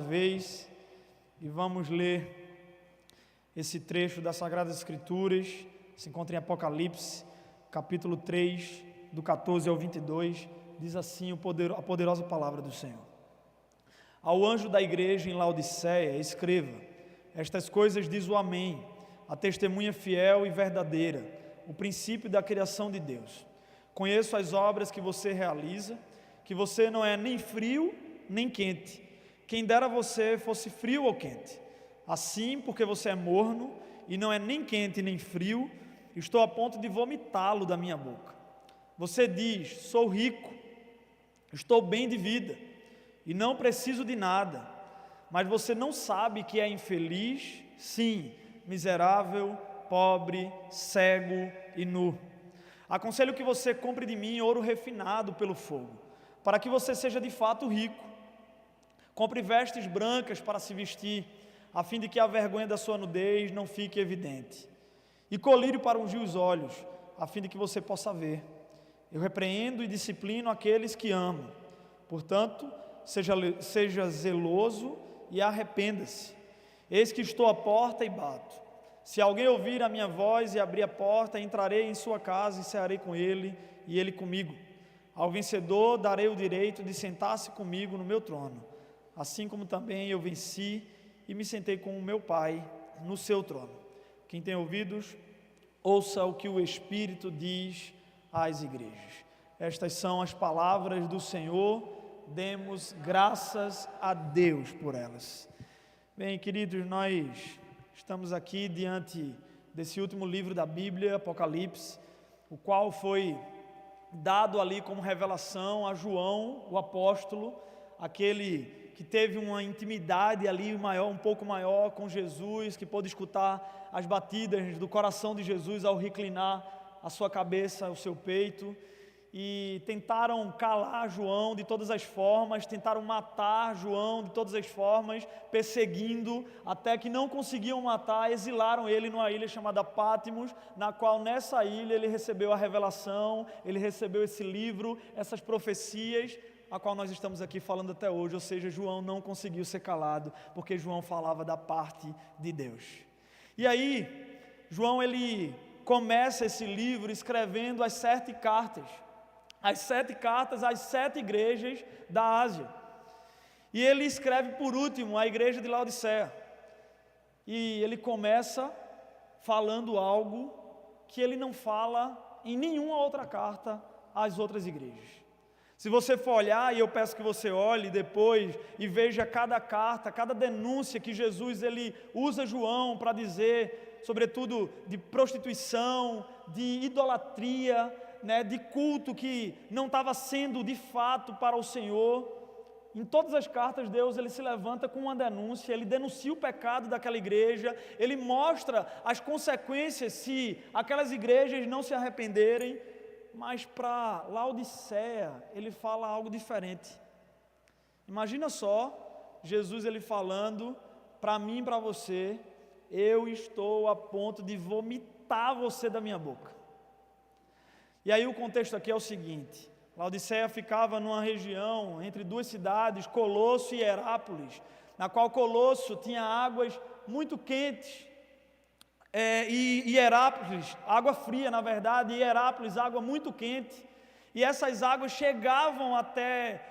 vez e vamos ler esse trecho das Sagradas Escrituras. Se encontra em Apocalipse, capítulo 3, do 14 ao 22, diz assim a poderosa palavra do Senhor. Ao anjo da igreja em Laodiceia, escreva: estas coisas diz o Amém, a testemunha fiel e verdadeira, o princípio da criação de Deus. Conheço as obras que você realiza, que você não é nem frio nem quente. Quem dera você fosse frio ou quente. Assim, porque você é morno e não é nem quente nem frio, estou a ponto de vomitá-lo da minha boca. Você diz: sou rico, estou bem de vida e não preciso de nada, mas você não sabe que é infeliz, sim, miserável, pobre, cego e nu. Aconselho que você compre de mim ouro refinado pelo fogo, para que você seja de fato rico. Compre vestes brancas para se vestir, a fim de que a vergonha da sua nudez não fique evidente. E colírio para ungir os olhos, a fim de que você possa ver. Eu repreendo e disciplino aqueles que amo. Portanto, seja zeloso e arrependa-se. Eis que estou à porta e bato. Se alguém ouvir a minha voz e abrir a porta, entrarei em sua casa e cearei com ele e ele comigo. Ao vencedor darei o direito de sentar-se comigo no meu trono, assim como também eu venci e me sentei com o meu Pai no seu trono. Quem tem ouvidos, ouça o que o Espírito diz às igrejas. Estas são as palavras do Senhor, demos graças a Deus por elas. Bem, queridos, nós estamos aqui diante desse último livro da Bíblia, Apocalipse, o qual foi dado ali como revelação a João, o apóstolo, aquele que teve uma intimidade ali maior, um pouco maior com Jesus, que pôde escutar as batidas do coração de Jesus ao reclinar a sua cabeça, o seu peito, e tentaram calar João de todas as formas, tentaram matar João de todas as formas, perseguindo, até que não conseguiam matar, exilaram ele numa ilha chamada Pátimos, na qual nessa ilha ele recebeu a revelação, ele recebeu esse livro, essas profecias, a qual nós estamos aqui falando até hoje. Ou seja, João não conseguiu ser calado, porque João falava da parte de Deus. E aí, João ele começa esse livro escrevendo as 7 cartas, às 7 igrejas da Ásia. E ele escreve por último a igreja de Laodiceia. E ele começa falando algo que ele não fala em nenhuma outra carta às outras igrejas. Se você for olhar, e eu peço que você olhe depois e veja cada carta, cada denúncia que Jesus ele usa João para dizer, sobretudo de prostituição, de idolatria, de culto que não estava sendo de fato para o Senhor. Em todas as cartas Deus ele se levanta com uma denúncia, ele denuncia o pecado daquela igreja, ele mostra as consequências se aquelas igrejas não se arrependerem. Mas para Laodiceia ele fala algo diferente. Imagina só, Jesus ele falando para mim e para você: eu estou a ponto de vomitar você da minha boca. E aí o contexto aqui é o seguinte: Laodiceia ficava numa região entre 2 cidades, Colosso e Herápolis, na qual Colosso tinha águas muito quentes, e Herápolis, água fria na verdade, e Herápolis, água muito quente, e essas águas chegavam até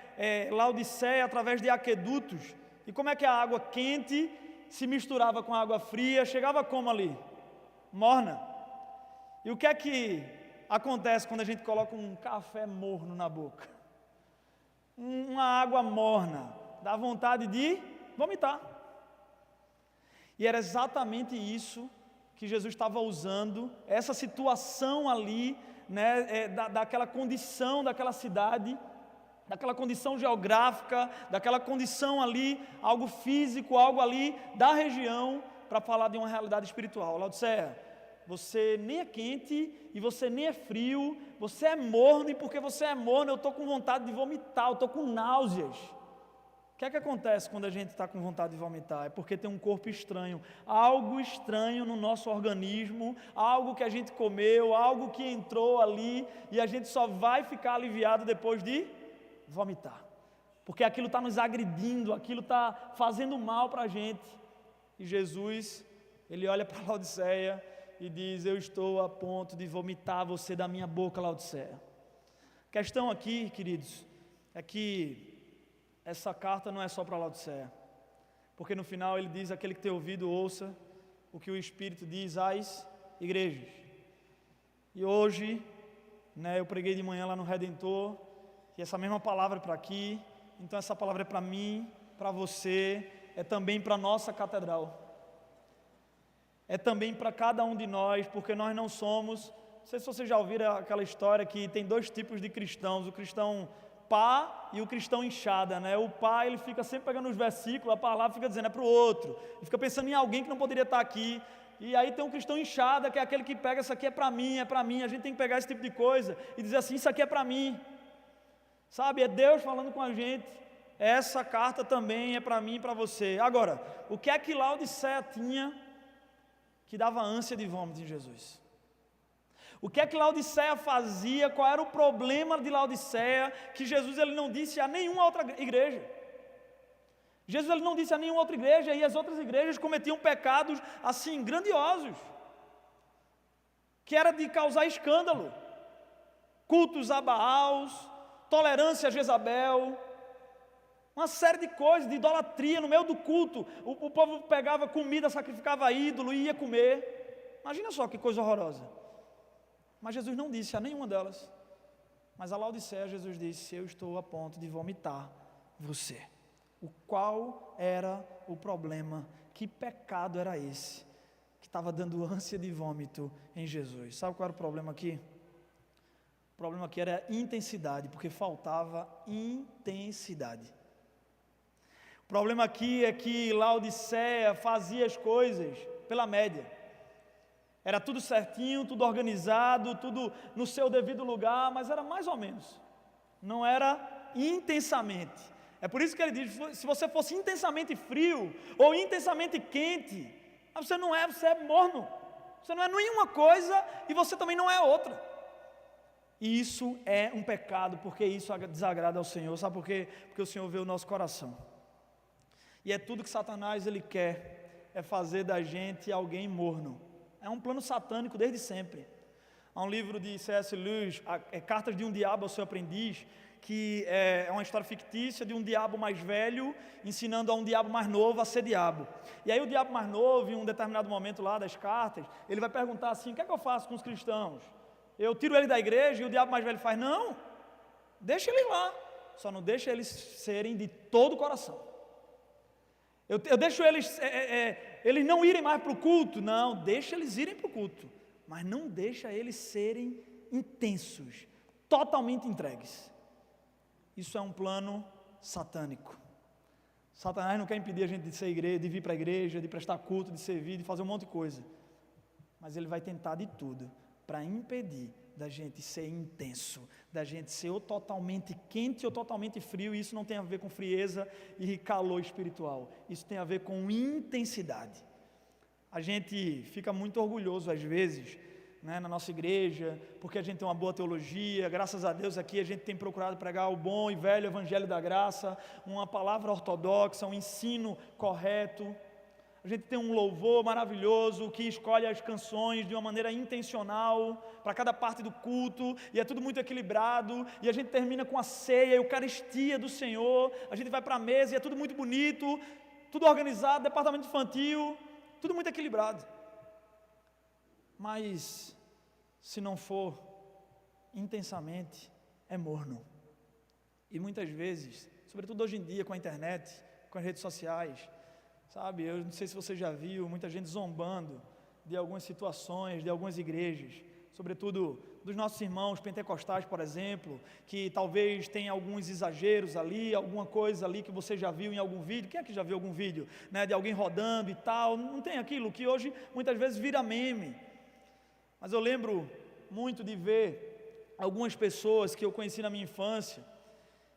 Laodiceia através de aquedutos. E como é que a água quente se misturava com a água fria? Chegava como ali? Morna. E o que é que acontece quando a gente coloca um café morno na boca? Uma água morna, dá vontade de vomitar. E era exatamente isso que Jesus estava usando, essa situação ali, daquela condição daquela cidade, daquela condição geográfica, daquela condição ali, algo físico, algo ali da região, para falar de uma realidade espiritual. Laodiceia, você nem é quente e você nem é frio, você é morno, e porque você é morno eu estou com vontade de vomitar, eu estou com náuseas. O que é que acontece quando a gente está com vontade de vomitar? É porque tem um corpo estranho, algo estranho no nosso organismo, algo que a gente comeu, algo que entrou ali, e a gente só vai ficar aliviado depois de vomitar. porque aquilo está nos agredindo, aquilo está fazendo mal para a gente. E Jesus, ele olha para Laodiceia e diz: eu estou a ponto de vomitar você da minha boca, Laodiceia. A questão aqui, queridos, é que essa carta não é só para Laodiceia, porque no final ele diz: aquele que tem ouvido, ouça o que o Espírito diz às igrejas. E hoje, eu preguei de manhã lá no Redentor, e essa mesma palavra é para aqui, então essa palavra é para mim, para você, é também para a nossa catedral, é também para cada um de nós, porque nós não somos, não sei se vocês já ouviram aquela história que tem dois tipos de cristãos, o cristão pá e o cristão inchada, O pá, ele fica sempre pegando os versículos, a palavra fica dizendo é para o outro, e fica pensando em alguém que não poderia estar aqui. E aí tem um cristão inchada, que é aquele que pega: isso aqui é para mim, a gente tem que pegar esse tipo de coisa e dizer assim: isso aqui é para mim, sabe, é Deus falando com a gente, essa carta também é para mim e para você. Agora, o que é que Laodiceia tinha que dava ânsia de vômito em Jesus? O que é que Laodiceia fazia? Qual era o problema de Laodiceia que Jesus ele não disse a nenhuma outra igreja? Jesus ele não disse a nenhuma outra igreja, e as outras igrejas cometiam pecados assim grandiosos, que era de causar escândalo, cultos a Baals, tolerância a Jezabel, uma série de coisas, de idolatria no meio do culto. O povo pegava comida, sacrificava a ídolo e ia comer. Imagina só que coisa horrorosa. Mas Jesus não disse a nenhuma delas. Mas a Laodiceia, Jesus disse: eu estou a ponto de vomitar você. O qual era o problema? Que pecado era esse que estava dando ânsia de vômito em Jesus? Sabe qual era o problema aqui? O problema aqui era a intensidade, porque faltava intensidade. O problema aqui é que Laodiceia fazia as coisas pela média. Era tudo certinho, tudo organizado, tudo no seu devido lugar, mas era mais ou menos. Não era intensamente. É por isso que ele diz: se você fosse intensamente frio ou intensamente quente, você é morno. Você não é nenhuma coisa e você também não é outra. E isso é um pecado, porque isso desagrada ao Senhor. Sabe por quê? Porque o Senhor vê o nosso coração. E é tudo que Satanás ele quer, é fazer da gente alguém morno. É um plano satânico desde sempre. Há um livro de C.S. Lewis, Cartas de um Diabo ao Seu Aprendiz, que é uma história fictícia de um diabo mais velho ensinando a um diabo mais novo a ser diabo. E aí o diabo mais novo, em um determinado momento lá das cartas, ele vai perguntar assim: o que é que eu faço com os cristãos? Eu tiro ele da igreja? E o diabo mais velho faz: não, deixa ele lá, só não deixa eles serem de todo o coração. Eu deixo eles, eles não irem mais para o culto? Não, deixa eles irem para o culto, mas não deixa eles serem intensos, totalmente entregues. Isso é um plano satânico. Satanás não quer impedir a gente de ser igreja, de vir para a igreja, de prestar culto, de servir, de fazer um monte de coisa. Mas ele vai tentar de tudo para impedir da gente ser intenso, da gente ser ou totalmente quente ou totalmente frio. E isso não tem a ver com frieza e calor espiritual. Isso tem a ver com intensidade. A gente fica muito orgulhoso às vezes, na nossa igreja, porque a gente tem uma boa teologia. Graças a Deus aqui a gente tem procurado pregar o bom e velho evangelho da graça, uma palavra ortodoxa, um ensino correto. A gente tem um louvor maravilhoso que escolhe as canções de uma maneira intencional para cada parte do culto, e é tudo muito equilibrado, e a gente termina com a ceia, a Eucaristia do Senhor. A gente vai para a mesa e é tudo muito bonito, tudo organizado, departamento infantil, tudo muito equilibrado. Mas se não for intensamente, é morno. E muitas vezes, sobretudo hoje em dia com a internet, com as redes sociais, sabe, eu não sei se você já viu muita gente zombando de algumas situações, de algumas igrejas, sobretudo dos nossos irmãos pentecostais, por exemplo, que talvez tenha alguns exageros ali, alguma coisa ali que você já viu em algum vídeo. Quem é que já viu algum vídeo, de alguém rodando e tal? Não tem aquilo que hoje muitas vezes vira meme. Mas eu lembro muito de ver algumas pessoas que eu conheci na minha infância,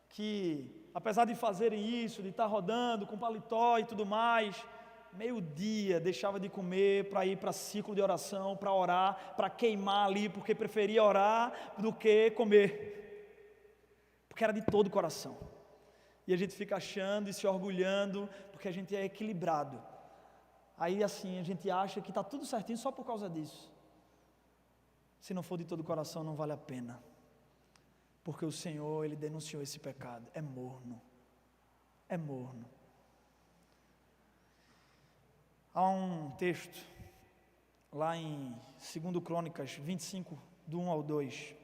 que apesar de fazerem isso, de estar rodando com paletó e tudo mais, meio-dia deixava de comer para ir para ciclo de oração, para orar, para queimar ali, porque preferia orar do que comer, porque era de todo o coração. e a gente fica achando e se orgulhando, porque a gente é equilibrado. Aí assim, a gente acha que está tudo certinho só por causa disso. Se não for de todo o coração, não vale a pena. Porque o Senhor, Ele denunciou esse pecado. É morno. É morno. Há um texto, lá em 2 Crônicas 25, do 1 ao 2,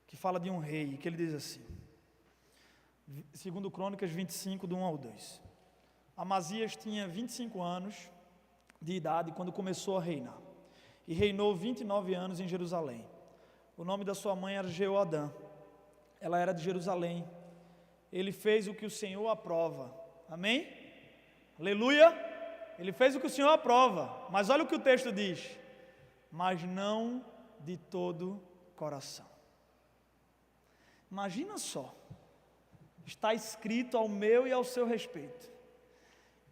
que fala de um rei, que ele diz assim, 2 Crônicas 25, do 1 ao 2. Amazias tinha 25 anos de idade quando começou a reinar, e reinou 29 anos em Jerusalém. O nome da sua mãe era Jeoadã, ela era de Jerusalém. Ele fez o que o Senhor aprova, amém? Aleluia! Ele fez o que o Senhor aprova, mas olha o que o texto diz, mas não de todo coração. Imagina só, está escrito ao meu e ao seu respeito,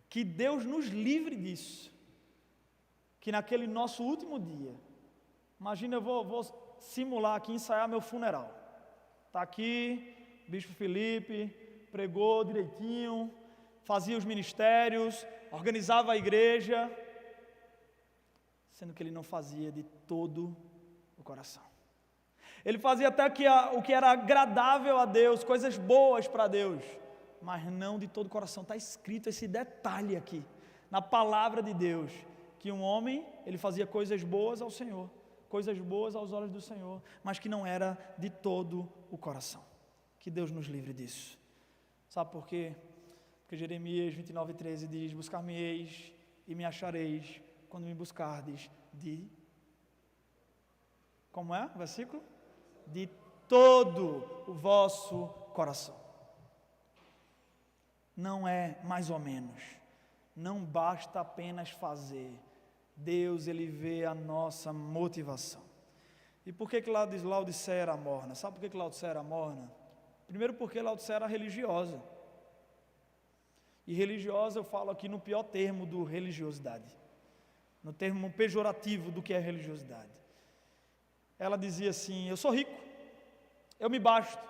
que Deus nos livre disso, que naquele nosso último dia, imagina, eu vou simular aqui, ensaiar meu funeral, está aqui, Bispo Felipe, pregou direitinho, fazia os ministérios, organizava a igreja, sendo que ele não fazia de todo o coração. Ele fazia até o que era agradável a Deus, coisas boas para Deus, mas não de todo o coração. Está escrito esse detalhe aqui, na palavra de Deus, que um homem, ele fazia coisas boas ao Senhor, coisas boas aos olhos do Senhor, mas que não era de todo o coração. Que Deus nos livre disso. Sabe por quê? Porque Jeremias 29:13 diz, buscar-me-eis e me achareis, quando me buscardes de... Como é o versículo? De todo o vosso coração. Não é mais ou menos. Não basta apenas fazer. Deus, Ele vê a nossa motivação. E por que Laodiceia era morna? Sabe por que Laodiceia era morna? Primeiro porque Laodiceia era religiosa. E religiosa eu falo aqui no pior termo do religiosidade. No termo pejorativo do que é religiosidade. Ela dizia assim, eu sou rico, eu me basto,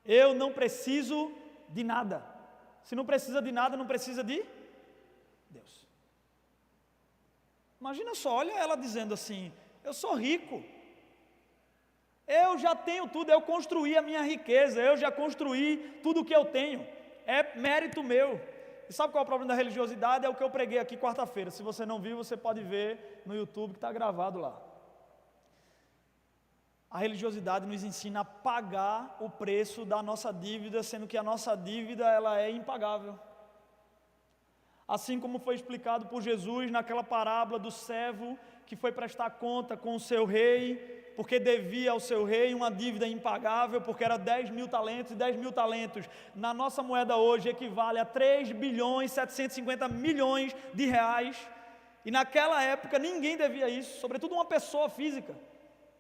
eu não preciso de nada. Se não precisa de nada, não precisa de Deus. Imagina só, olha ela dizendo assim, eu sou rico, eu já tenho tudo, eu construí a minha riqueza, eu já construí tudo o que eu tenho, é mérito meu. E sabe qual é o problema da religiosidade? É o que eu preguei aqui quarta-feira. Se você não viu, você pode ver no YouTube que está gravado lá. A religiosidade nos ensina a pagar o preço da nossa dívida, sendo que a nossa dívida ela é impagável. Assim como foi explicado por Jesus naquela parábola do servo que foi prestar conta com o seu rei, porque devia ao seu rei uma dívida impagável, porque era 10.000 talentos, e 10.000 talentos na nossa moeda hoje equivale a 3.750.000.000 de reais, e naquela época ninguém devia isso, sobretudo uma pessoa física,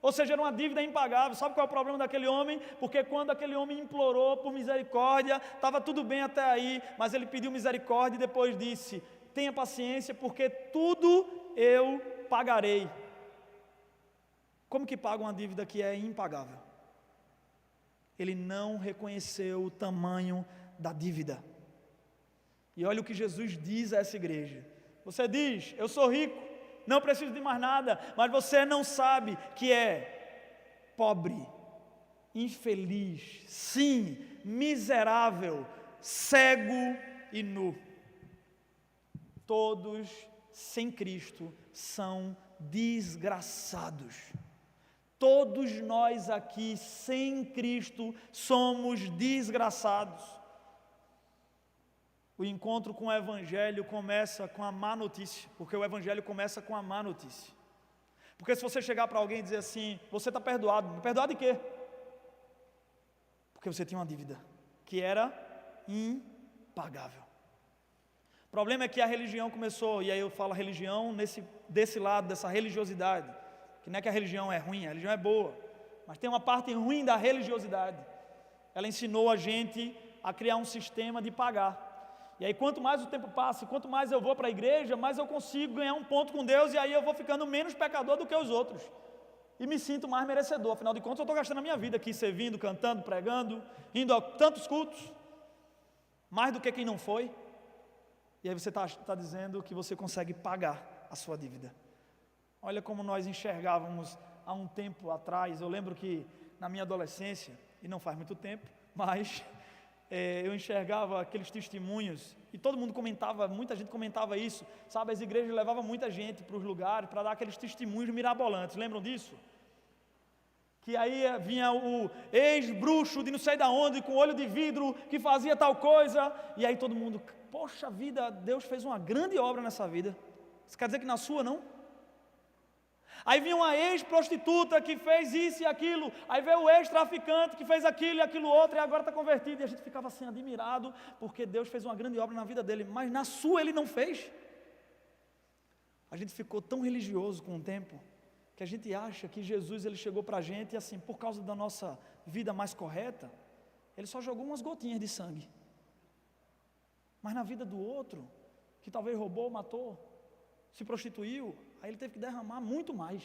ou seja, era uma dívida impagável. Sabe qual é o problema daquele homem? Porque quando aquele homem implorou por misericórdia, estava tudo bem até aí, mas ele pediu misericórdia e depois disse, tenha paciência, porque tudo eu pagarei. Como que paga uma dívida que é impagável? Ele não reconheceu o tamanho da dívida. E olha o que Jesus diz a essa igreja. Você diz, eu sou rico, não preciso de mais nada, mas você não sabe que é pobre, infeliz, sim, miserável, cego e nu. Todos sem Cristo são desgraçados. Todos nós aqui sem Cristo somos desgraçados. O encontro com o Evangelho começa com a má notícia, porque o Evangelho começa com a má notícia. Porque se você chegar para alguém e dizer assim, você está perdoado, perdoado de quê? Porque você tinha uma dívida, que era impagável. O problema é que a religião começou, e aí eu falo religião desse lado, dessa religiosidade, que não é que a religião é ruim, a religião é boa, mas tem uma parte ruim da religiosidade. Ela ensinou a gente a criar um sistema de pagar. E aí quanto mais o tempo passa, quanto mais eu vou para a igreja, mais eu consigo ganhar um ponto com Deus, e aí eu vou ficando menos pecador do que os outros. E me sinto mais merecedor, afinal de contas eu estou gastando a minha vida aqui, servindo, cantando, pregando, indo a tantos cultos. mais do que quem não foi. E aí você está dizendo que você consegue pagar a sua dívida. Olha como nós enxergávamos há um tempo atrás. Eu lembro que na minha adolescência, e não faz muito tempo, mas eu enxergava aqueles testemunhos, e todo mundo comentava, muita gente comentava isso, sabe, as igrejas levavam muita gente para os lugares, para dar aqueles testemunhos mirabolantes, lembram disso? Que aí vinha o ex-bruxo de não sei da onde, com olho de vidro, que fazia tal coisa, e aí todo mundo, poxa vida, Deus fez uma grande obra nessa vida. Isso quer dizer que na sua não? Aí vinha uma ex-prostituta que fez isso e aquilo, aí veio o ex-traficante que fez aquilo e aquilo outro, e agora está convertido, e a gente ficava assim admirado, porque Deus fez uma grande obra na vida dele, mas na sua ele não fez. A gente ficou tão religioso com o tempo, que a gente acha que Jesus ele chegou para a gente, e assim, por causa da nossa vida mais correta, ele só jogou umas gotinhas de sangue, mas na vida do outro, que talvez roubou, matou, se prostituiu, aí ele teve que derramar muito mais.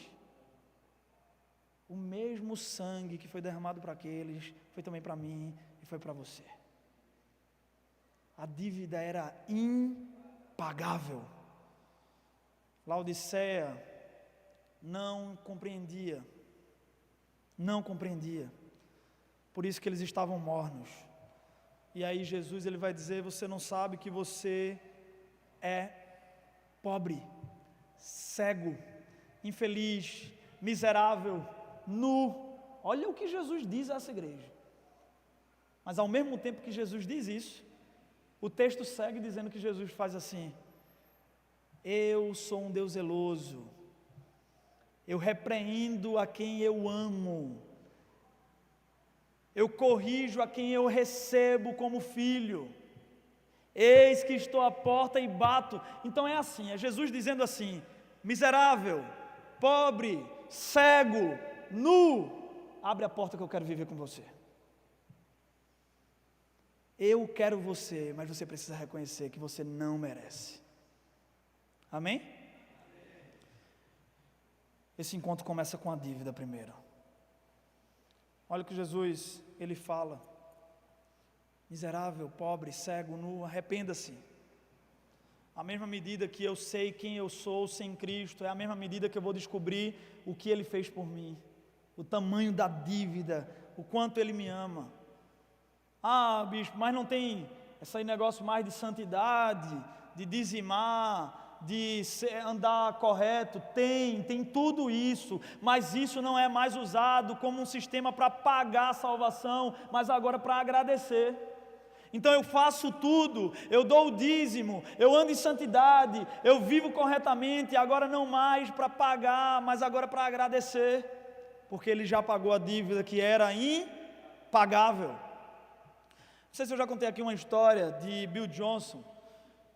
O mesmo sangue que foi derramado para aqueles, foi também para mim e foi para você. A dívida era impagável. Laodiceia não compreendia. Por isso que eles estavam mornos. E aí Jesus ele vai dizer, você não sabe que você é pobre, cego, infeliz, miserável, nu. Olha o que Jesus diz a essa igreja. Mas ao mesmo tempo que Jesus diz isso, o texto segue dizendo que Jesus faz assim: eu sou um Deus zeloso, eu repreendo a quem eu amo, eu corrijo a quem eu recebo como filho. Eis que estou à porta e bato. Então é assim, é Jesus dizendo assim: miserável, pobre, cego, nu, abre a porta que eu quero viver com você. Eu quero você, mas você precisa reconhecer que você não merece. Amém? Esse encontro começa com a dívida primeiro. Olha o que Jesus, ele fala: miserável, pobre, cego, nu, arrependa-se. A mesma medida que eu sei quem eu sou sem Cristo, é a mesma medida que eu vou descobrir o que Ele fez por mim, o tamanho da dívida, o quanto Ele me ama. Ah, bispo, mas não tem esse negócio mais de santidade, de dizimar, de andar correto? Tem tudo isso, mas isso não é mais usado como um sistema para pagar a salvação, mas agora para agradecer. Então eu faço tudo, eu dou o dízimo, eu ando em santidade, eu vivo corretamente, agora não mais para pagar, mas agora para agradecer, porque Ele já pagou a dívida que era impagável. Não sei se eu já contei aqui uma história de Bill Johnson,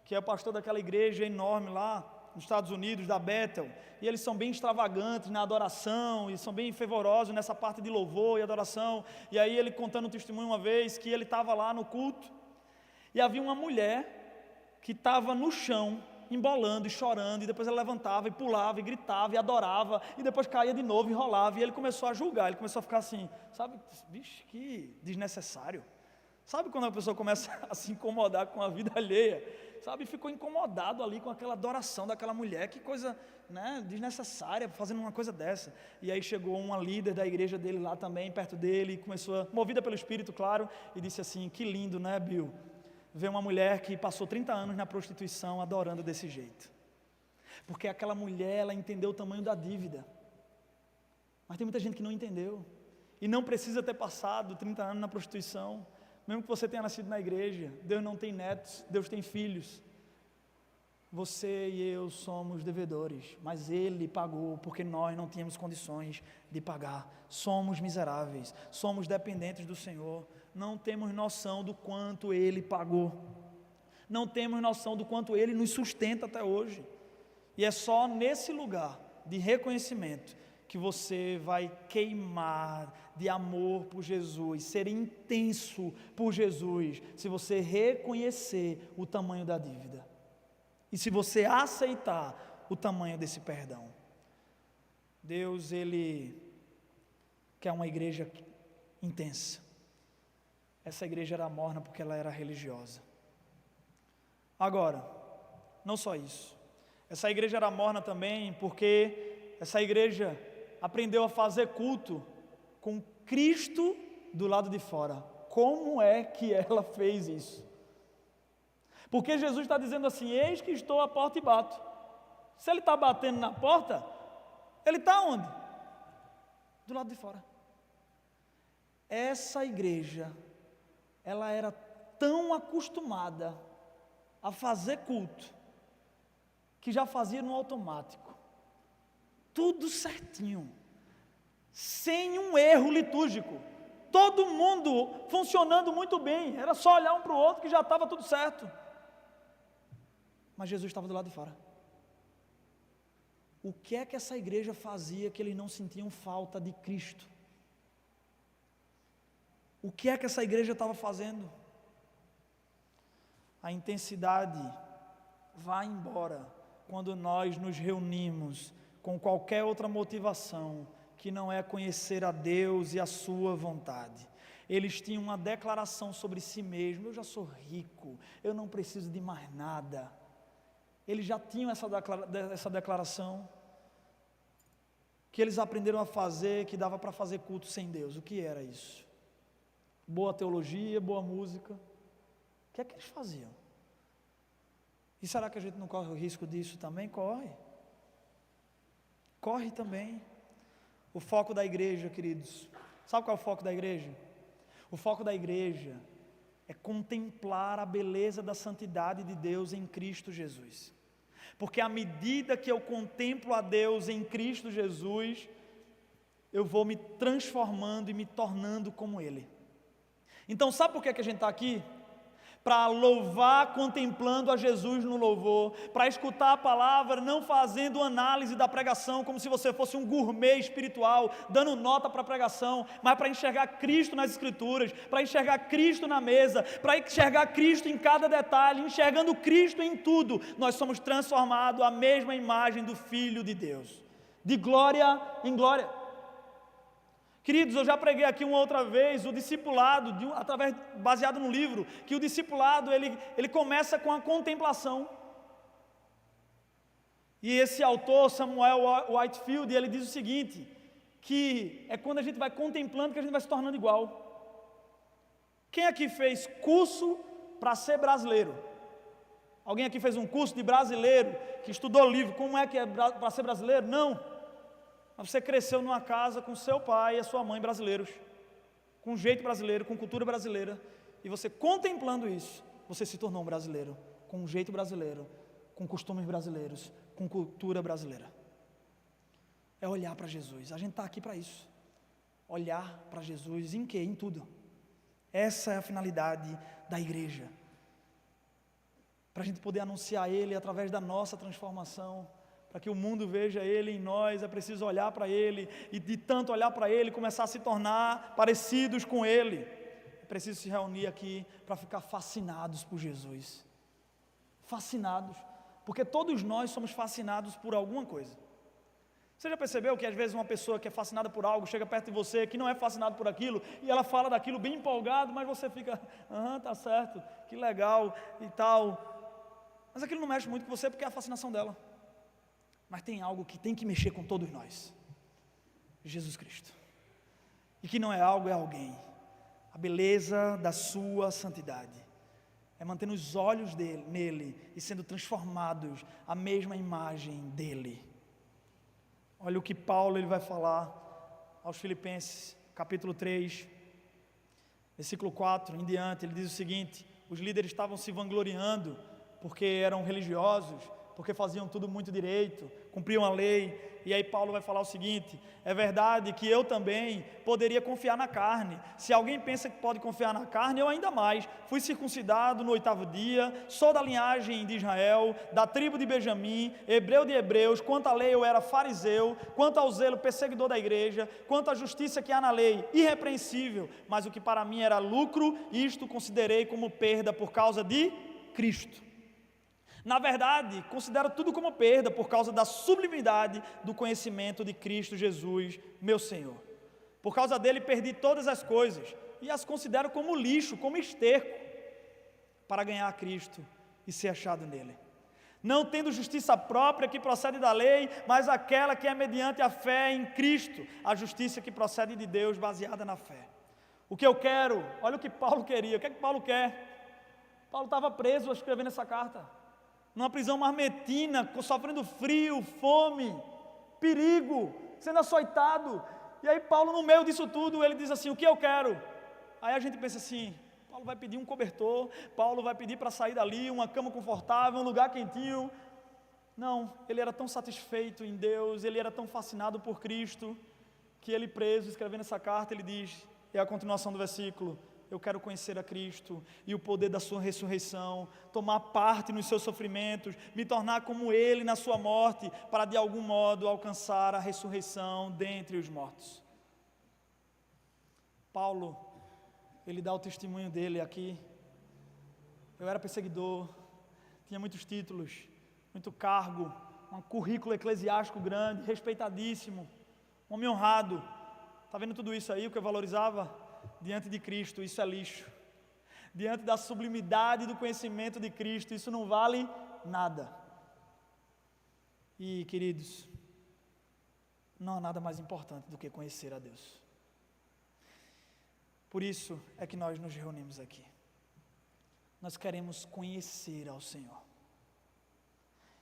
que é o pastor daquela igreja enorme lá nos Estados Unidos, da Bethel, e eles são bem extravagantes na adoração, e são bem fervorosos nessa parte de louvor e adoração. E aí ele contando um testemunho uma vez, que ele estava lá no culto, e havia uma mulher que estava no chão, embolando e chorando, e depois ela levantava e pulava e gritava e adorava, e depois caía de novo e rolava, e ele começou a julgar, ele começou a ficar assim, sabe, vixe, que desnecessário. Sabe quando a pessoa começa a se incomodar com a vida alheia? Sabe, ficou incomodado ali com aquela adoração daquela mulher, que coisa, né, desnecessária, fazendo uma coisa dessa. E aí chegou uma líder da igreja dele lá também, perto dele, e começou, movida pelo Espírito, claro, e disse assim: que lindo, né, Bill? Ver uma mulher que passou 30 anos na prostituição adorando desse jeito. Porque aquela mulher, ela entendeu o tamanho da dívida. Mas tem muita gente que não entendeu, e não precisa ter passado 30 anos na prostituição. Mesmo que você tenha nascido na igreja, Deus não tem netos, Deus tem filhos. Você e eu somos devedores, mas Ele pagou, porque nós não tínhamos condições de pagar. Somos miseráveis, somos dependentes do Senhor, não temos noção do quanto Ele pagou, não temos noção do quanto Ele nos sustenta até hoje. E é só nesse lugar de reconhecimento que você vai queimar de amor por Jesus, ser intenso por Jesus, se você reconhecer o tamanho da dívida, e se você aceitar o tamanho desse perdão. Deus, Ele quer uma igreja intensa. Essa igreja era morna porque ela era religiosa. Agora, não só isso. Essa igreja era morna também porque essa igreja aprendeu a fazer culto com Cristo do lado de fora. Como é que ela fez isso? Porque Jesus está dizendo assim: eis que estou à porta e bato. Se ele está batendo na porta, ele está onde? Do lado de fora. Essa igreja, ela era tão acostumada a fazer culto, que já fazia no automático, tudo certinho, sem um erro litúrgico, todo mundo funcionando muito bem, era só olhar um para o outro que já estava tudo certo. Mas Jesus estava do lado de fora. O que é que essa igreja fazia que eles não sentiam falta de Cristo? O que é que essa igreja estava fazendo? A intensidade vai embora quando nós nos reunimos com qualquer outra motivação que não é conhecer a Deus e a sua vontade. Eles tinham uma declaração sobre si mesmos: eu já sou rico, eu não preciso de mais nada. Eles já tinham essa declaração, que eles aprenderam a fazer, que dava para fazer culto sem Deus. O que era isso? Boa teologia, boa música. O que é que eles faziam? E será que a gente não corre o risco disso também? Corre. Corre também. O foco da igreja, queridos, sabe qual é o foco da igreja? O foco da igreja é contemplar a beleza da santidade de Deus em Cristo Jesus. Porque à medida que eu contemplo a Deus em Cristo Jesus, eu vou me transformando e me tornando como Ele. Então sabe por que a gente está aqui? Para louvar contemplando a Jesus no louvor, para escutar a palavra não fazendo análise da pregação como se você fosse um gourmet espiritual, dando nota para a pregação, mas para enxergar Cristo nas Escrituras, para enxergar Cristo na mesa, para enxergar Cristo em cada detalhe, enxergando Cristo em tudo. Nós somos transformados à mesma imagem do Filho de Deus, de glória em glória. Queridos, eu já preguei aqui uma outra vez o discipulado, baseado no livro, que o discipulado ele começa com a contemplação. E esse autor, Samuel Whitefield, ele diz o seguinte, que é quando a gente vai contemplando que a gente vai se tornando igual. Quem aqui fez curso para ser brasileiro? Alguém aqui fez um curso de brasileiro, que estudou o livro, como é que é para ser brasileiro? Não. Mas você cresceu numa casa com seu pai e a sua mãe brasileiros, com jeito brasileiro, com cultura brasileira, e você contemplando isso, você se tornou um brasileiro, com um jeito brasileiro, com costumes brasileiros, com cultura brasileira. É olhar para Jesus. A gente está aqui para isso. Olhar para Jesus em quê? Em tudo. Essa é a finalidade da igreja. Para a gente poder anunciar Ele através da nossa transformação. Para que o mundo veja Ele em nós, é preciso olhar para Ele, e de tanto olhar para Ele, começar a se tornar parecidos com Ele. É preciso se reunir aqui para ficar fascinados por Jesus. Fascinados, porque todos nós somos fascinados por alguma coisa. Você já percebeu que às vezes uma pessoa que é fascinada por algo, chega perto de você, que não é fascinado por aquilo, e ela fala daquilo bem empolgado, mas você fica, tá certo, que legal e tal. Mas aquilo não mexe muito com você porque é a fascinação dela. Mas tem algo que tem que mexer com todos nós: Jesus Cristo. E que não é algo, é alguém. A beleza da sua santidade é mantendo os olhos nele e sendo transformados à mesma imagem dele. Olha o que Paulo ele vai falar aos Filipenses, capítulo 3, versículo 4 em diante. Ele diz o seguinte: os líderes estavam se vangloriando porque eram religiosos, porque faziam tudo muito direito, cumpriam a lei. E aí Paulo vai falar o seguinte: é verdade que eu também poderia confiar na carne. Se alguém pensa que pode confiar na carne, eu ainda mais. Fui circuncidado no 8º dia, sou da linhagem de Israel, da tribo de Benjamim, hebreu de hebreus. Quanto à lei eu era fariseu, quanto ao zelo perseguidor da igreja, quanto à justiça que há na lei, irrepreensível. Mas o que para mim era lucro, isto considerei como perda por causa de Cristo. Na verdade, considero tudo como perda por causa da sublimidade do conhecimento de Cristo Jesus, meu Senhor. Por causa dele perdi todas as coisas e as considero como lixo, como esterco, para ganhar a Cristo e ser achado nele. Não tendo justiça própria que procede da lei, mas aquela que é mediante a fé em Cristo, a justiça que procede de Deus, baseada na fé. O que eu quero, olha o que Paulo queria, o que é que Paulo quer? Paulo estava preso escrevendo essa carta, numa prisão marmetina, sofrendo frio, fome, perigo, sendo açoitado. E aí Paulo, no meio disso tudo, ele diz assim, o que eu quero? Aí a gente pensa assim, Paulo vai pedir um cobertor, Paulo vai pedir para sair dali, uma cama confortável, um lugar quentinho. Não, ele era tão satisfeito em Deus, ele era tão fascinado por Cristo, que ele preso, escrevendo essa carta, ele diz, é a continuação do versículo, eu quero conhecer a Cristo e o poder da sua ressurreição, tomar parte nos seus sofrimentos, me tornar como Ele na sua morte, para de algum modo alcançar a ressurreição dentre os mortos. Paulo, ele dá o testemunho dele aqui. Eu era perseguidor, tinha muitos títulos, muito cargo, um currículo eclesiástico grande, respeitadíssimo, um homem honrado. Está vendo tudo isso aí, o que eu valorizava? Diante de Cristo, isso é lixo. Diante da sublimidade do conhecimento de Cristo, isso não vale nada. E, queridos, não há nada mais importante do que conhecer a Deus. Por isso é que nós nos reunimos aqui. Nós queremos conhecer ao Senhor.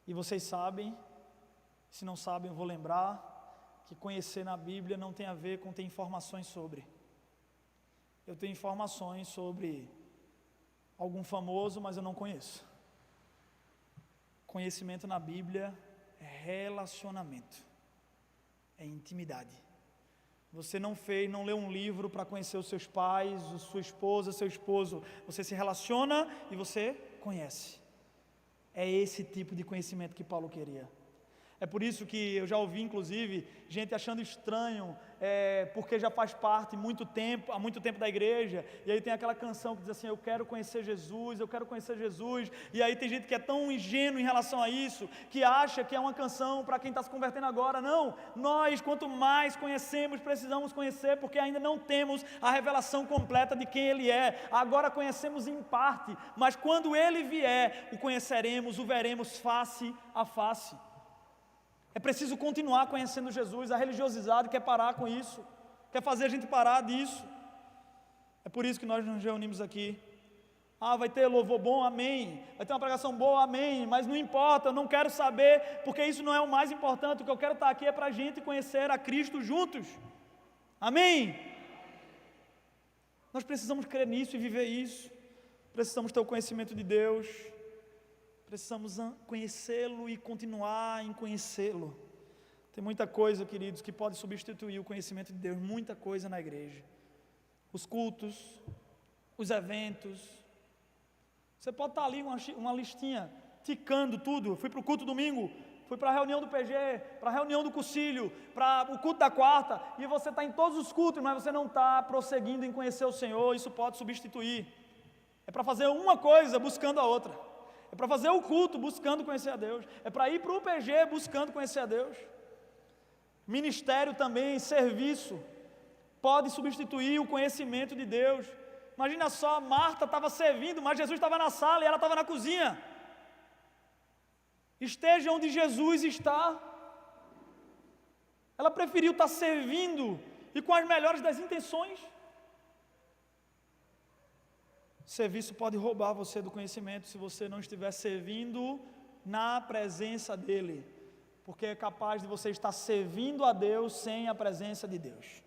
E vocês sabem, se não sabem eu vou lembrar, que conhecer na Bíblia não tem a ver com ter informações sobre. Eu tenho informações sobre algum famoso, mas eu não conheço. Conhecimento na Bíblia é relacionamento, é intimidade. Você não leu um livro para conhecer os seus pais, sua esposa, seu esposo. Você se relaciona e você conhece. É esse tipo de conhecimento que Paulo queria. É por isso que eu já ouvi, inclusive, gente achando estranho, porque já faz parte há muito tempo da igreja, e aí tem aquela canção que diz assim, eu quero conhecer Jesus, e aí tem gente que é tão ingênuo em relação a isso, que acha que é uma canção para quem está se convertendo agora. Não, nós quanto mais conhecemos, precisamos conhecer, porque ainda não temos a revelação completa de quem Ele é. Agora conhecemos em parte, mas quando Ele vier, o conheceremos, o veremos face a face. É preciso continuar conhecendo Jesus. A religiosidade quer parar com isso, quer fazer a gente parar disso. É por isso que nós nos reunimos aqui. Vai ter louvor bom, amém. Vai ter uma pregação boa, amém. Mas não importa, eu não quero saber, porque isso não é o mais importante. O que eu quero estar aqui é para a gente conhecer a Cristo juntos. Amém? Nós precisamos crer nisso e viver isso. Precisamos ter o conhecimento de Deus. Precisamos conhecê-lo e continuar em conhecê-lo. Tem muita coisa, queridos, que pode substituir o conhecimento de Deus, muita coisa na igreja. Os cultos, os eventos. Você pode estar ali uma listinha, ticando tudo. Eu fui para o culto domingo, fui para a reunião do PG, para a reunião do Concílio, para o culto da quarta, e você está em todos os cultos, mas você não está prosseguindo em conhecer o Senhor. Isso pode substituir. É para fazer uma coisa buscando a outra. É para fazer o culto buscando conhecer a Deus. É para ir para o UPG buscando conhecer a Deus. Ministério também, serviço, pode substituir o conhecimento de Deus. Imagina só, Marta estava servindo, mas Jesus estava na sala e ela estava na cozinha. Esteja onde Jesus está. Ela preferiu estar servindo e com as melhores das intenções. Serviço pode roubar você do conhecimento se você não estiver servindo na presença dEle, porque é capaz de você estar servindo a Deus sem a presença de Deus.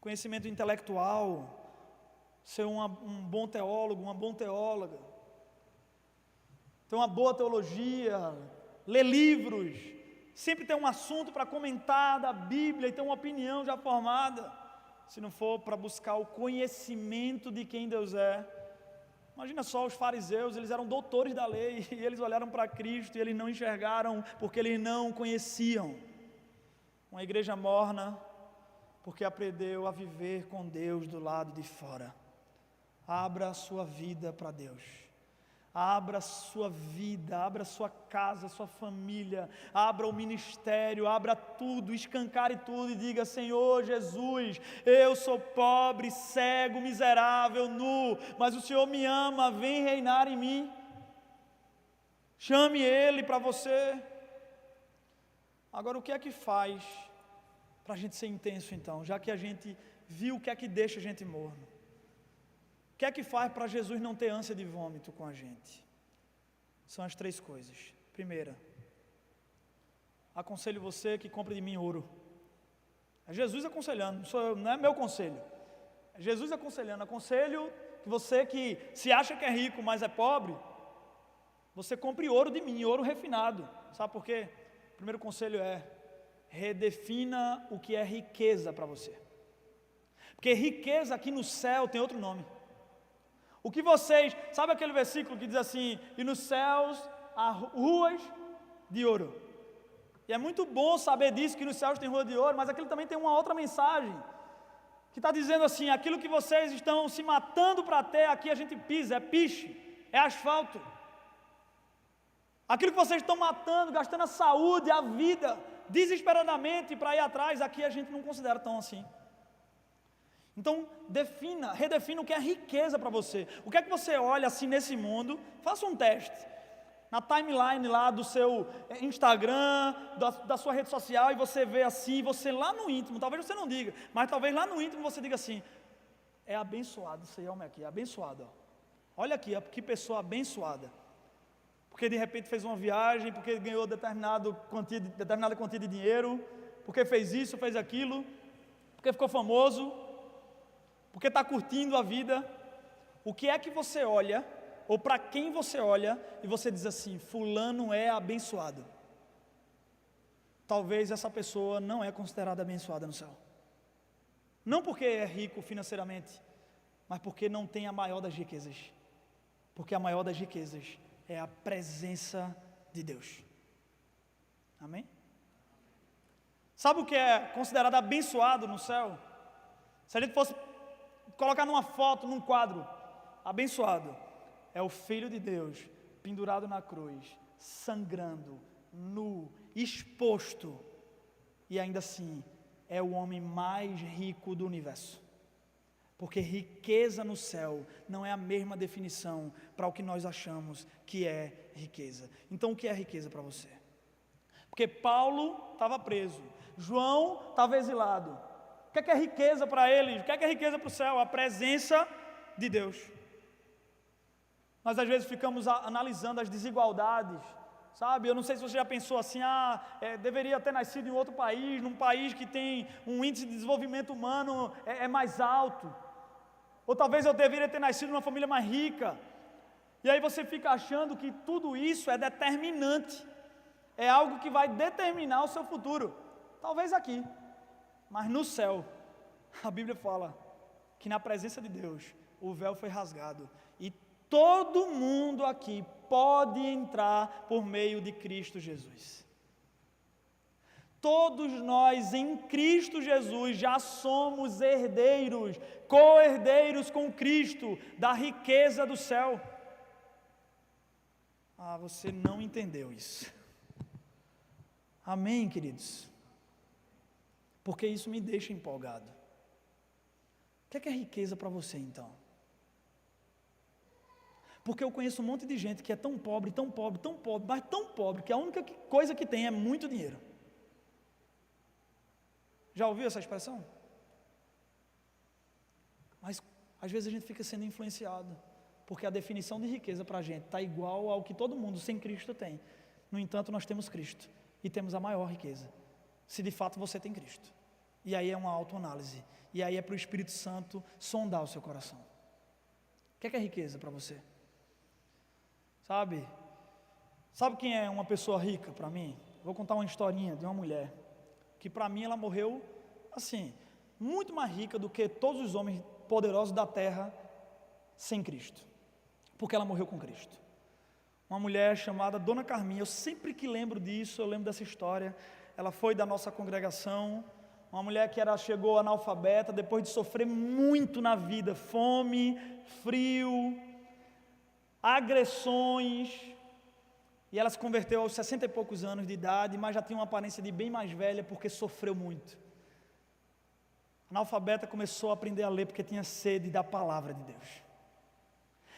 Conhecimento intelectual, ser um bom teólogo, uma boa teóloga, ter uma boa teologia, ler livros, sempre ter um assunto para comentar da Bíblia e ter uma opinião já formada. Se não for para buscar o conhecimento de quem Deus é. Imagina só os fariseus, eles eram doutores da lei, e eles olharam para Cristo e eles não enxergaram, porque eles não conheciam. Uma igreja morna, porque aprendeu a viver com Deus do lado de fora. Abra a sua vida para Deus. Abra a sua vida, abra a sua casa, a sua família, abra o ministério, abra tudo, escancare tudo e diga: Senhor Jesus, eu sou pobre, cego, miserável, nu, mas o Senhor me ama, vem reinar em mim. Chame ele para você. Agora, o que é que faz para a gente ser intenso então? Já que a gente viu o que é que deixa a gente morno. O que é que faz para Jesus não ter ânsia de vômito com a gente? São as 3 coisas. Primeira, aconselho você que compre de mim ouro. É Jesus aconselhando, não é meu conselho. É Jesus aconselhando. Aconselho que você que se acha que é rico, mas é pobre, você compre ouro de mim, ouro refinado. Sabe por quê? O primeiro conselho é: redefina o que é riqueza para você. Porque riqueza aqui no céu tem outro nome. O que vocês, sabe aquele versículo que diz assim: e nos céus há ruas de ouro. E é muito bom saber disso, que nos céus tem rua de ouro, mas aquilo também tem uma outra mensagem, que está dizendo assim: aquilo que vocês estão se matando para ter, aqui a gente pisa, é piche, é asfalto. Aquilo que vocês estão matando, gastando a saúde, a vida, desesperadamente para ir atrás, aqui a gente não considera tão assim. Então, redefina o que é riqueza para você. O que é que você olha assim nesse mundo? Faça um teste. Na timeline lá do seu Instagram, da sua rede social, e você vê assim, você lá no íntimo, talvez você não diga, mas talvez lá no íntimo você diga assim: é abençoado esse homem aqui, é abençoado. Ó. Olha aqui, que pessoa abençoada. Porque de repente fez uma viagem, porque ganhou determinada quantia de dinheiro, porque fez isso, fez aquilo, porque ficou famoso, porque está curtindo a vida. O que é que você olha, ou para quem você olha, e você diz assim: fulano é abençoado? Talvez essa pessoa não é considerada abençoada no céu. Não porque é rico financeiramente, mas porque não tem a maior das riquezas. Porque a maior das riquezas é a presença de Deus. Amém? Sabe o que é considerado abençoado no céu? Se a gente fosse colocar numa foto, num quadro: abençoado é o Filho de Deus pendurado na cruz, sangrando, nu, exposto, e ainda assim é o homem mais rico do universo. Porque riqueza no céu não é a mesma definição para o que nós achamos que é riqueza. Então, o que é riqueza para você? Porque Paulo estava preso, João estava exilado. O que é riqueza para eles? O que é riqueza para o céu? A presença de Deus. Nós às vezes ficamos analisando as desigualdades, sabe? Eu não sei se você já pensou assim: deveria ter nascido em outro país, num país que tem um índice de desenvolvimento humano mais alto. Ou talvez eu deveria ter nascido numa família mais rica. E aí você fica achando que tudo isso é determinante, é algo que vai determinar o seu futuro. Talvez aqui, mas no céu, a Bíblia fala que na presença de Deus, o véu foi rasgado, e todo mundo aqui pode entrar por meio de Cristo Jesus. Todos nós em Cristo Jesus já somos herdeiros, co-herdeiros com Cristo, da riqueza do céu. Você não entendeu isso. Amém, queridos? Porque isso me deixa empolgado. O que é riqueza para você então? Porque eu conheço um monte de gente que é tão pobre, tão pobre, tão pobre, mas tão pobre, que a única coisa que tem é muito dinheiro. Já ouviu essa expressão? Mas às vezes a gente fica sendo influenciado, porque a definição de riqueza para a gente está igual ao que todo mundo sem Cristo tem. No entanto, nós temos Cristo e temos a maior riqueza, se de fato você tem Cristo. E aí é uma autoanálise, e aí é para o Espírito Santo sondar o seu coração. O que é riqueza para você? Sabe quem é uma pessoa rica para mim? Vou contar uma historinha de uma mulher, que para mim ela morreu assim, muito mais rica do que todos os homens poderosos da terra sem Cristo, porque ela morreu com Cristo. Uma mulher chamada Dona Carminha. Eu sempre que lembro disso, eu lembro dessa história. Ela foi da nossa congregação, uma mulher que chegou analfabeta, depois de sofrer muito na vida, fome, frio, agressões, e ela se converteu aos 60 e poucos anos de idade, mas já tinha uma aparência de bem mais velha, porque sofreu muito. Analfabeta, começou a aprender a ler, porque tinha sede da palavra de Deus.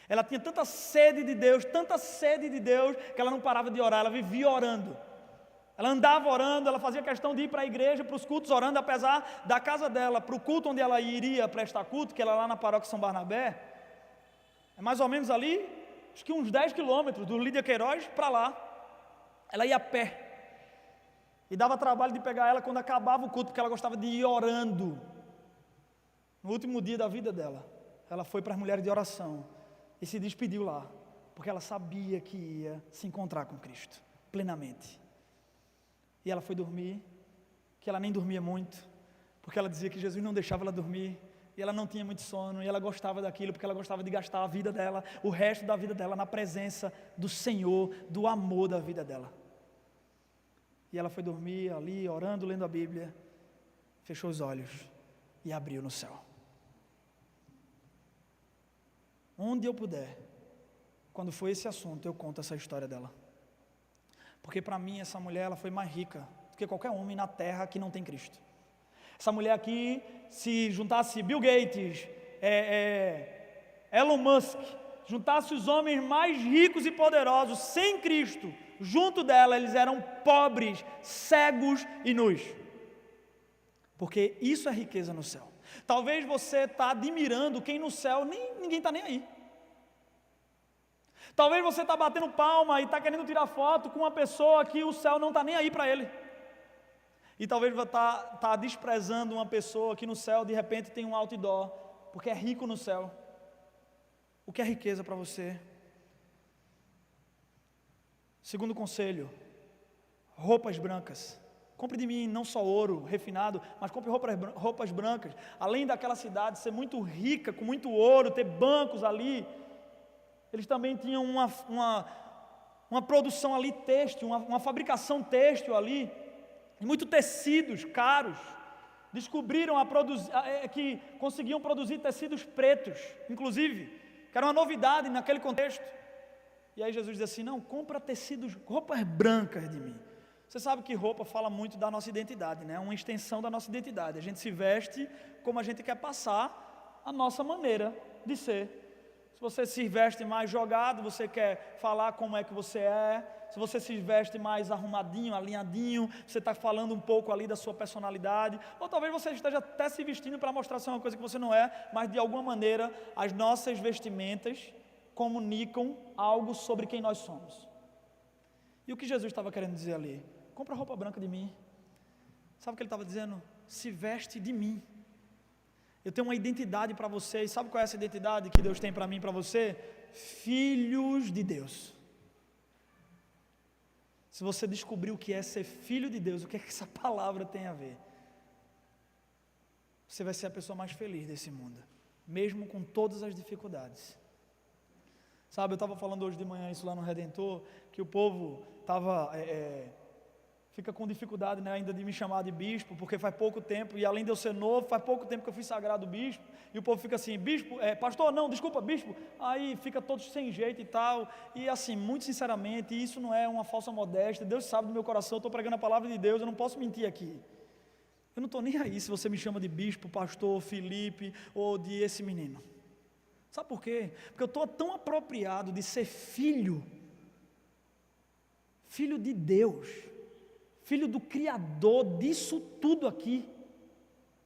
Ela tinha tanta sede de Deus, que ela não parava de orar, ela vivia orando. Ela andava orando, ela fazia questão de ir para a igreja, para os cultos orando, apesar da casa dela, para o culto onde ela iria prestar culto, que era lá na paróquia São Barnabé, é mais ou menos ali, acho que uns 10 quilômetros do Lídia Queiroz para lá. Ela ia a pé. E dava trabalho de pegar ela quando acabava o culto, porque ela gostava de ir orando. No último dia da vida dela, ela foi para as mulheres de oração e se despediu lá, porque ela sabia que ia se encontrar com Cristo, plenamente. E ela foi dormir, que ela nem dormia muito, porque ela dizia que Jesus não deixava ela dormir, e ela não tinha muito sono, e ela gostava daquilo, porque ela gostava de gastar a vida dela, o resto da vida dela, na presença do Senhor, do amor da vida dela. E ela foi dormir ali, orando, lendo a Bíblia, fechou os olhos e abriu no céu. Onde eu puder, quando for esse assunto, eu conto essa história dela. Porque para mim essa mulher, ela foi mais rica do que qualquer homem na terra que não tem Cristo. Essa mulher aqui, se juntasse Bill Gates, Elon Musk, juntasse os homens mais ricos e poderosos sem Cristo, junto dela eles eram pobres, cegos e nus. Porque isso é riqueza no céu. Talvez você está admirando quem no céu ninguém está nem aí. Talvez você está batendo palma e está querendo tirar foto com uma pessoa que o céu não está nem aí para ele. E talvez você está desprezando uma pessoa que no céu de repente tem um outdoor, porque é rico no céu. O que é riqueza para você? Segundo conselho, roupas brancas. Compre de mim não só ouro refinado, mas compre roupas brancas. Além daquela cidade ser muito rica, com muito ouro, ter bancos ali, eles também tinham uma produção ali têxtil, uma fabricação têxtil ali, e muitos tecidos caros. Descobriram que conseguiam produzir tecidos pretos, inclusive, que era uma novidade naquele contexto. E aí Jesus diz assim: não, compra tecidos, roupas brancas de mim. Você sabe que roupa fala muito da nossa identidade, né? É uma extensão da nossa identidade. A gente se veste como a gente quer passar a nossa maneira de ser. Se você se veste mais jogado, você quer falar como é que você é. Se você se veste mais arrumadinho, alinhadinho, você está falando um pouco ali da sua personalidade. Ou talvez você esteja até se vestindo para mostrar ser uma coisa que você não é, mas de alguma maneira as nossas vestimentas comunicam algo sobre quem nós somos. E o que Jesus estava querendo dizer ali? Compra roupa branca de mim. Sabe o que ele estava dizendo? Se veste de mim. Eu tenho uma identidade para vocês. Sabe qual é essa identidade que Deus tem para mim e para você? Filhos de Deus. Se você descobrir o que é ser filho de Deus, o que é que essa palavra tem a ver, você vai ser a pessoa mais feliz desse mundo, mesmo com todas as dificuldades. Sabe, eu estava falando hoje de manhã isso lá no Redentor, que o povo fica com dificuldade, né, ainda de me chamar de bispo, porque faz pouco tempo, e além de eu ser novo, faz pouco tempo que eu fui sagrado bispo, e o povo fica assim: bispo, pastor, não, desculpa, bispo, aí fica todos sem jeito e tal, e assim, muito sinceramente, isso não é uma falsa modéstia, Deus sabe do meu coração, eu estou pregando a palavra de Deus, eu não posso mentir aqui, eu não estou nem aí se você me chama de bispo, pastor, Felipe, ou de esse menino. Sabe por quê? Porque eu estou tão apropriado de ser filho de Deus, filho do Criador disso tudo aqui,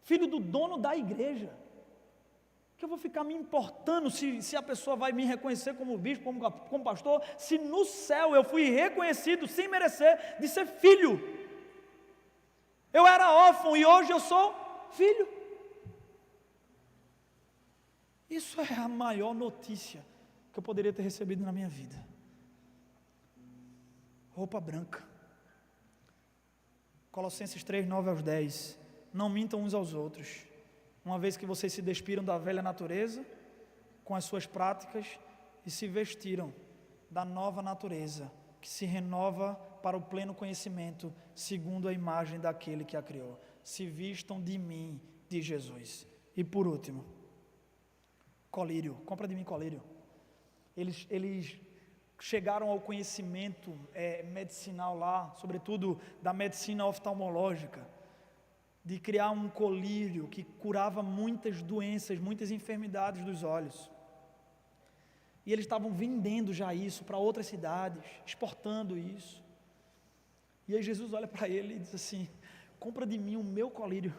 filho do dono da igreja, que eu vou ficar me importando se a pessoa vai me reconhecer como bispo, como pastor, se no céu eu fui reconhecido sem merecer de ser filho. Eu era órfão e hoje eu sou filho. Isso é a maior notícia que eu poderia ter recebido na minha vida. Roupa branca. Colossenses 3, 9 aos 10. Não mintam uns aos outros, uma vez que vocês se despiram da velha natureza com as suas práticas e se vestiram da nova natureza, que se renova para o pleno conhecimento, segundo a imagem daquele que a criou. Se vistam de mim, de Jesus. E por último, colírio. Compra de mim colírio. Eles chegaram ao conhecimento medicinal lá, sobretudo da medicina oftalmológica, de criar um colírio que curava muitas doenças, muitas enfermidades dos olhos. E eles estavam vendendo já isso para outras cidades, exportando isso. E aí Jesus olha para ele e diz assim: compra de mim o meu colírio,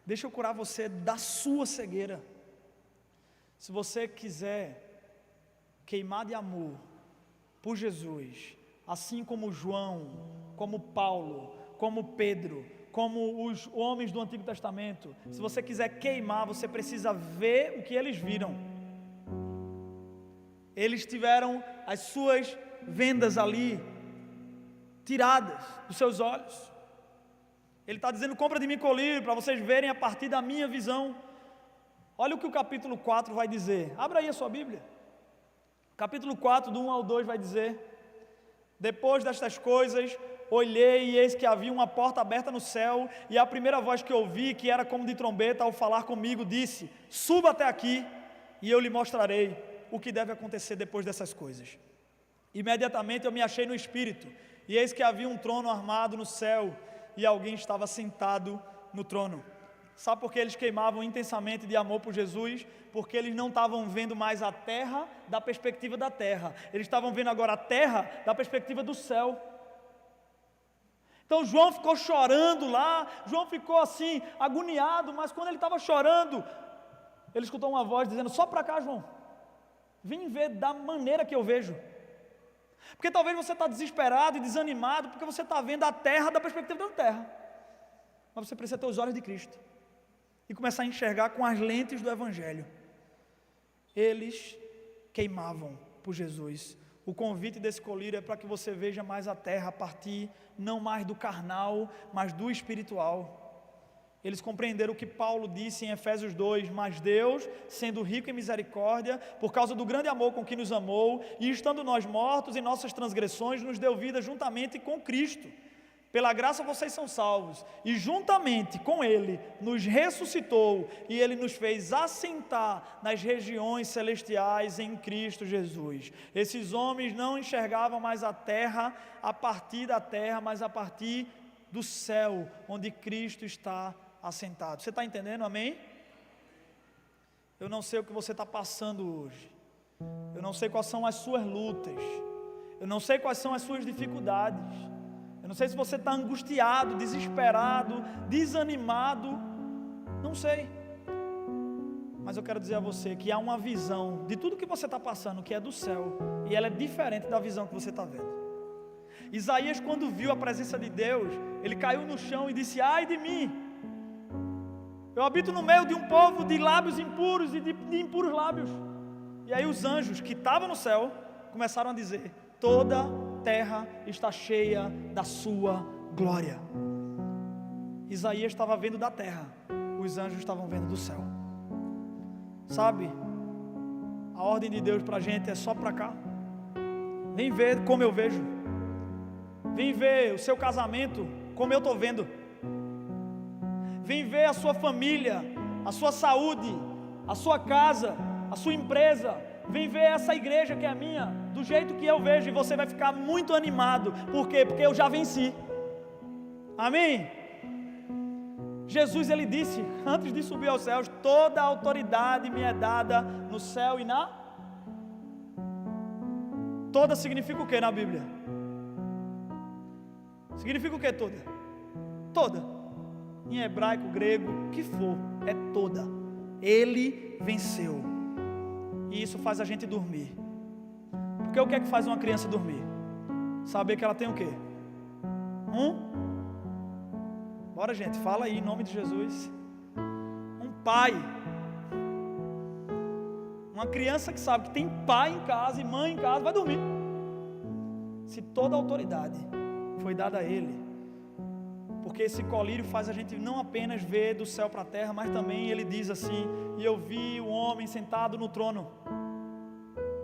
deixa eu curar você da sua cegueira. Se você quiser queimar de amor por Jesus, assim como João, como Paulo, como Pedro, como os homens do Antigo Testamento, se você quiser queimar, você precisa ver o que eles viram. Eles tiveram as suas vendas ali tiradas dos seus olhos. Ele está dizendo: compra de mim colírio, para vocês verem a partir da minha visão. Olha o que o capítulo 4 vai dizer. Abra aí a sua Bíblia. Capítulo 4, do 1 ao 2 vai dizer: depois destas coisas, olhei e eis que havia uma porta aberta no céu, e a primeira voz que ouvi, que era como de trombeta, ao falar comigo, disse: suba até aqui, e eu lhe mostrarei o que deve acontecer depois dessas coisas. Imediatamente eu me achei no Espírito, e eis que havia um trono armado no céu, e alguém estava sentado no trono. Sabe por que eles queimavam intensamente de amor por Jesus? Porque eles não estavam vendo mais a terra da perspectiva da terra, eles estavam vendo agora a terra da perspectiva do céu. Então João ficou chorando lá, João ficou assim, agoniado, mas quando ele estava chorando, ele escutou uma voz dizendo: só para cá, João, vem ver da maneira que eu vejo. Porque talvez você está desesperado e desanimado, porque você está vendo a terra da perspectiva da terra, mas você precisa ter os olhos de Cristo, e começar a enxergar com as lentes do Evangelho. Eles queimavam por Jesus. O convite desse colírio é para que você veja mais a terra a partir, não mais do carnal, mas do espiritual. Eles compreenderam o que Paulo disse em Efésios 2, mas Deus, sendo rico em misericórdia, por causa do grande amor com que nos amou, e estando nós mortos em nossas transgressões, nos deu vida juntamente com Cristo. Pela graça vocês são salvos, e juntamente com Ele nos ressuscitou, e Ele nos fez assentar nas regiões celestiais em Cristo Jesus. Esses homens não enxergavam mais a terra a partir da terra, mas a partir do céu, onde Cristo está assentado. Você está entendendo? Amém? Eu não sei o que você está passando hoje, eu não sei quais são as suas lutas, eu não sei quais são as suas dificuldades, eu não sei se você está angustiado, desesperado, desanimado, não sei, mas eu quero dizer a você que há uma visão de tudo que você está passando que é do céu, e ela é diferente da visão que você está vendo. Isaías, quando viu a presença de Deus, ele caiu no chão e disse: ai de mim, eu habito no meio de um povo de lábios impuros e de impuros lábios. E aí os anjos que estavam no céu começaram a dizer: toda terra está cheia da sua glória. Isaías estava vendo da terra, os anjos estavam vendo do céu. Sabe, a ordem de Deus para a gente é só para cá. Vem ver como eu vejo, vem ver o seu casamento como eu estou vendo, vem ver a sua família, a sua saúde, a sua casa, a sua empresa. Vem ver essa igreja que é a minha, do jeito que eu vejo, e você vai ficar muito animado. Por quê? Porque eu já venci. Amém? Jesus, ele disse, antes de subir aos céus: toda a autoridade me é dada no céu e na... Toda significa o que na Bíblia? Significa o que toda? Toda. Em hebraico, grego, o que for, é toda. Ele venceu. E isso faz a gente dormir. Porque o que é que faz uma criança dormir? Saber que ela tem o quê? Bora, gente, fala aí em nome de Jesus. Um pai. Uma criança que sabe que tem pai em casa e mãe em casa vai dormir. Se toda a autoridade foi dada a ele, porque esse colírio faz a gente não apenas ver do céu para a terra, mas também ele diz assim: e eu vi o homem sentado no trono.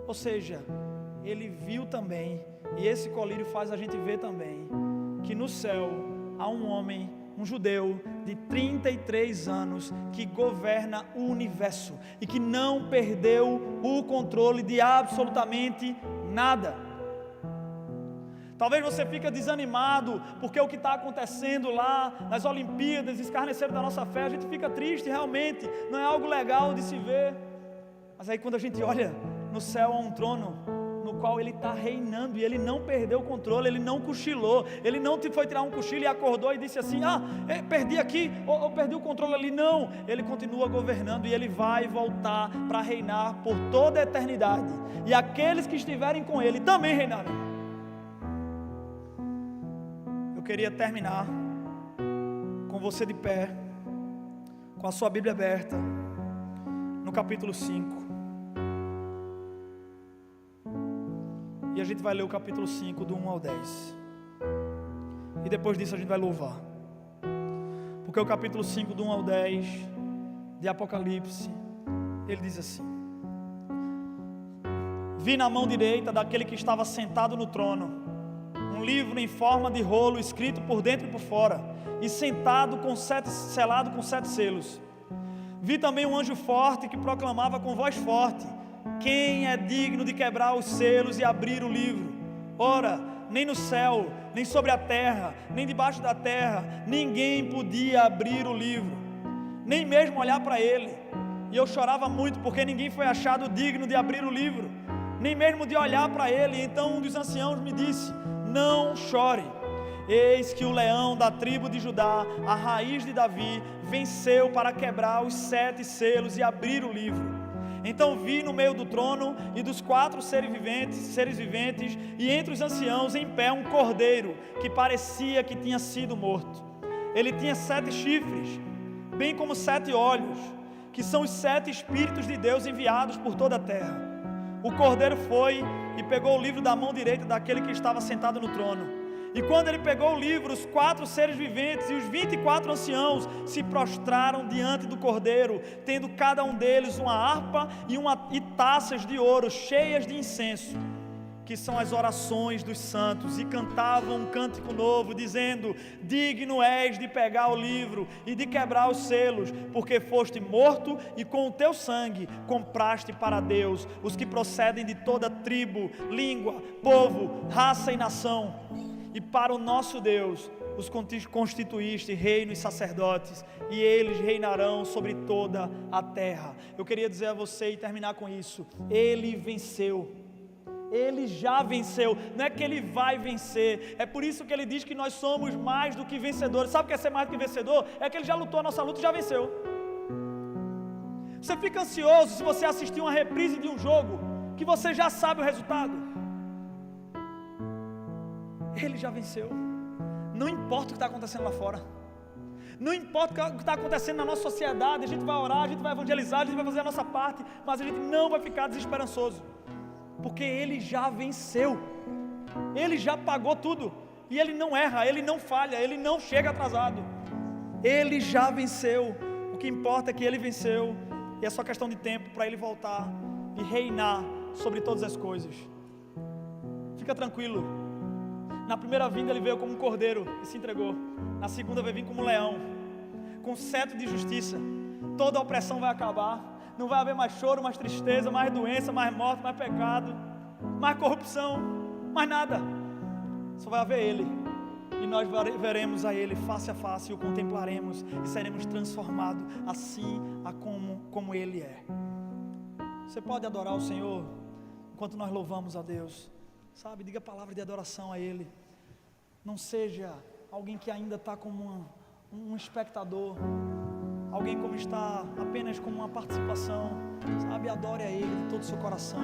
Ou seja, ele viu também, e esse colírio faz a gente ver também, que no céu há um homem, um judeu de 33 anos, que governa o universo, e que não perdeu o controle de absolutamente nada. Talvez você fique desanimado, porque o que está acontecendo lá nas Olimpíadas escarneceram da nossa fé, a gente fica triste realmente, não é algo legal de se ver, mas aí quando a gente olha no céu há um trono no qual Ele está reinando, e Ele não perdeu o controle, Ele não cochilou, Ele não foi tirar um cochilo e acordou e disse assim, perdi aqui, ou perdi o controle ali. Não, Ele continua governando, e Ele vai voltar para reinar por toda a eternidade, e aqueles que estiverem com Ele também reinarão. Eu queria terminar com você de pé, com a sua Bíblia aberta, no capítulo 5, e a gente vai ler o capítulo 5 do 1 ao 10, e depois disso a gente vai louvar, porque o capítulo 5 do 1 ao 10 de Apocalipse, ele diz assim: vi na mão direita daquele que estava sentado no trono um livro em forma de rolo, escrito por dentro e por fora, e selado com 7 selos. Vi também um anjo forte que proclamava com voz forte: quem é digno de quebrar os selos e abrir o livro? Ora, nem no céu, nem sobre a terra, nem debaixo da terra, ninguém podia abrir o livro, nem mesmo olhar para ele. E eu chorava muito, porque ninguém foi achado digno de abrir o livro, nem mesmo de olhar para ele. Então um dos anciãos me disse: não chore, eis que o leão da tribo de Judá, a raiz de Davi, venceu para quebrar os 7 selos e abrir o livro. Então vi no meio do trono e dos 4 seres viventes, e entre os anciãos em pé um cordeiro, que parecia que tinha sido morto. Ele tinha 7 chifres, bem como 7 olhos, que são os 7 Espíritos de Deus enviados por toda a terra. O cordeiro foi e pegou o livro da mão direita daquele que estava sentado no trono. E quando ele pegou o livro, os 4 seres viventes e os 24 anciãos se prostraram diante do cordeiro, tendo cada um deles uma harpa e taças de ouro cheias de incenso, que são as orações dos santos, e cantavam um cântico novo, dizendo: digno és de pegar o livro e de quebrar os selos, porque foste morto e com o teu sangue compraste para Deus os que procedem de toda tribo, língua, povo, raça e nação. E para o nosso Deus os constituíste reino e sacerdotes, e eles reinarão sobre toda a terra. Eu queria dizer a você e terminar com isso: Ele venceu. Ele já venceu, não é que Ele vai vencer. É por isso que Ele diz que nós somos mais do que vencedores. Sabe o que é ser mais do que vencedor? É que Ele já lutou a nossa luta e já venceu. Você fica ansioso se você assistir uma reprise de um jogo que você já sabe o resultado. Ele já venceu. Não importa o que está acontecendo lá fora, não importa o que está acontecendo na nossa sociedade. A gente vai orar, a gente vai evangelizar, a gente vai fazer a nossa parte, mas a gente não vai ficar desesperançoso, porque Ele já venceu. Ele já pagou tudo, e Ele não erra, Ele não falha, Ele não chega atrasado. Ele já venceu. O que importa é que Ele venceu, e é só questão de tempo para Ele voltar e reinar sobre todas as coisas. Fica tranquilo. Na primeira vinda Ele veio como um cordeiro e se entregou. Na segunda vai vir como um leão, com cetro de justiça. Toda a opressão vai acabar. Não vai haver mais choro, mais tristeza, mais doença, mais morte, mais pecado, mais corrupção, mais nada. Só vai haver Ele, e nós veremos a Ele face a face, e o contemplaremos, e seremos transformados assim como Ele é. Você pode adorar o Senhor enquanto nós louvamos a Deus, sabe? Diga palavra de adoração a Ele. Não seja alguém que ainda está como um espectador, alguém como está apenas como uma participação, sabe? Adore a Ele de todo o seu coração.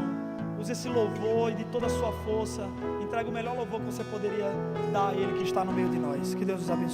Use esse louvor e de toda a sua força. Entregue o melhor louvor que você poderia dar a Ele que está no meio de nós. Que Deus os abençoe.